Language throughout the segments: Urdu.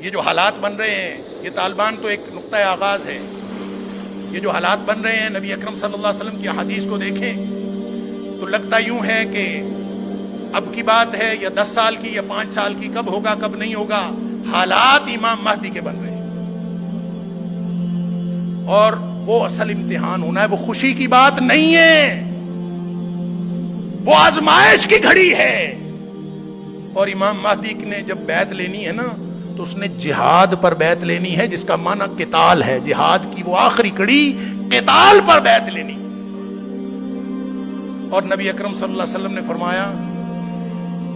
یہ جو حالات بن رہے ہیں، یہ طالبان تو ایک نقطۂ آغاز ہے. یہ جو حالات بن رہے ہیں، نبی اکرم صلی اللہ علیہ وسلم کی احادیث کو دیکھیں تو لگتا یوں ہے کہ اب کی بات ہے یا 10 سال کی یا 5 سال کی، کب ہوگا کب نہیں ہوگا. حالات امام مہدی کے بن رہے ہیں، اور وہ اصل امتحان ہونا ہے. وہ خوشی کی بات نہیں ہے، وہ آزمائش کی گھڑی ہے. اور امام مہدی نے جب بیعت لینی ہے نا تو اس نے جہاد پر بیعت لینی ہے، جس کا معنی قتال ہے. جہاد کی وہ آخری کڑی، قتال پر بیعت لینی. اور نبی اکرم صلی اللہ علیہ وسلم نے فرمایا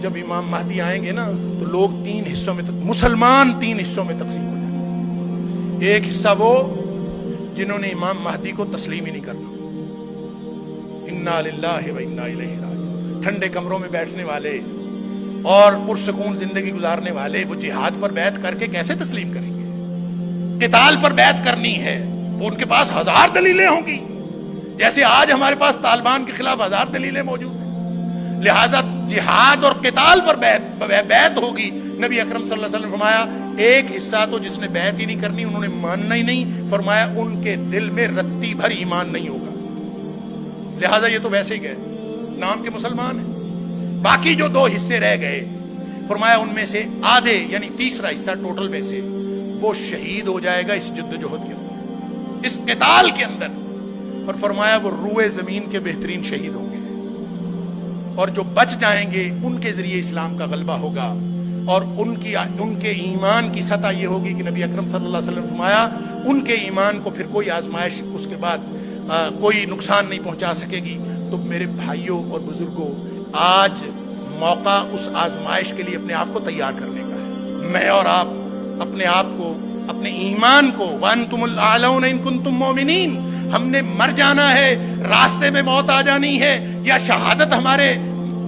جب امام مہدی آئیں گے نا تو لوگ 3 حصوں میں مسلمان 3 حصوں میں تقسیم ہو جائیں گے. ایک حصہ وہ جنہوں نے امام مہدی کو تسلیم ہی نہیں کرنا، انا للہ و انا الیہ راجعون، ٹھنڈے کمروں میں بیٹھنے والے اور پرسکون زندگی گزارنے والے. وہ جہاد پر بیعت کر کے کیسے تسلیم کریں گے؟ قتال پر بیعت کرنی ہے، وہ ان کے پاس 1000 دلیلیں ہوں گی، جیسے آج ہمارے پاس طالبان کے خلاف 1000 دلیلیں موجود ہیں. لہذا جہاد اور قتال پر بیعت ہوگی. نبی اکرم صلی اللہ علیہ وسلم نے فرمایا ایک حصہ تو جس نے بیعت ہی نہیں کرنی، انہوں نے ماننا ہی نہیں، فرمایا ان کے دل میں رتی بھر ایمان نہیں ہوگا. لہذا یہ تو ویسے ہی گئے، نام کے مسلمان ہیں. باقی جو 2 حصے رہ گئے، فرمایا ان میں سے آدھے یعنی تیسرا حصہ ٹوٹل میں سے وہ شہید ہو جائے گا اس جدوجہد کے اندر، اس قتال کے اندر. اور فرمایا وہ روئے زمین کے بہترین شہید ہوں گے، اور جو بچ جائیں گے ان کے ذریعے اسلام کا غلبہ ہوگا. اور ان کے ایمان کی سطح یہ ہوگی کہ نبی اکرم صلی اللہ علیہ وسلم فرمایا ان کے ایمان کو پھر کوئی آزمائش اس کے بعد کوئی نقصان نہیں پہنچا سکے گی. تو میرے بھائیوں اور بزرگوں، آج موقع اس آزمائش کے لیے اپنے آپ کو تیار کرنے کا ہے. میں اور آپ اپنے آپ کو، اپنے ایمان کو، وَأَنْتُمُ الْأَعْلَوْنَ إِن كُنتُم مُؤْمِنِينَ، ہم نے مر جانا ہے، راستے میں موت آ جانی ہے، یا شہادت ہمارے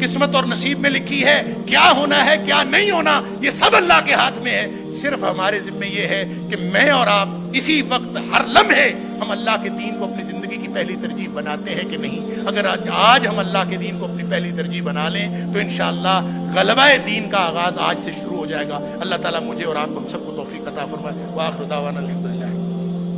قسمت اور نصیب میں لکھی ہے. کیا ہونا ہے کیا نہیں ہونا یہ سب اللہ کے ہاتھ میں ہے. صرف ہمارے ذمہ یہ ہے کہ میں اور آپ اسی وقت ہر لمحے ہم اللہ کے دین کو اپنی زندگی کی پہلی ترجیح بناتے ہیں کہ نہیں. اگر آج ہم اللہ کے دین کو اپنی پہلی ترجیح بنا لیں تو انشاءاللہ غلبہ دین کا آغاز آج سے شروع ہو جائے گا. اللہ تعالیٰ مجھے اور آپ کو ہم سب کو توفیق عطا فرمائے. وآخر دعوانا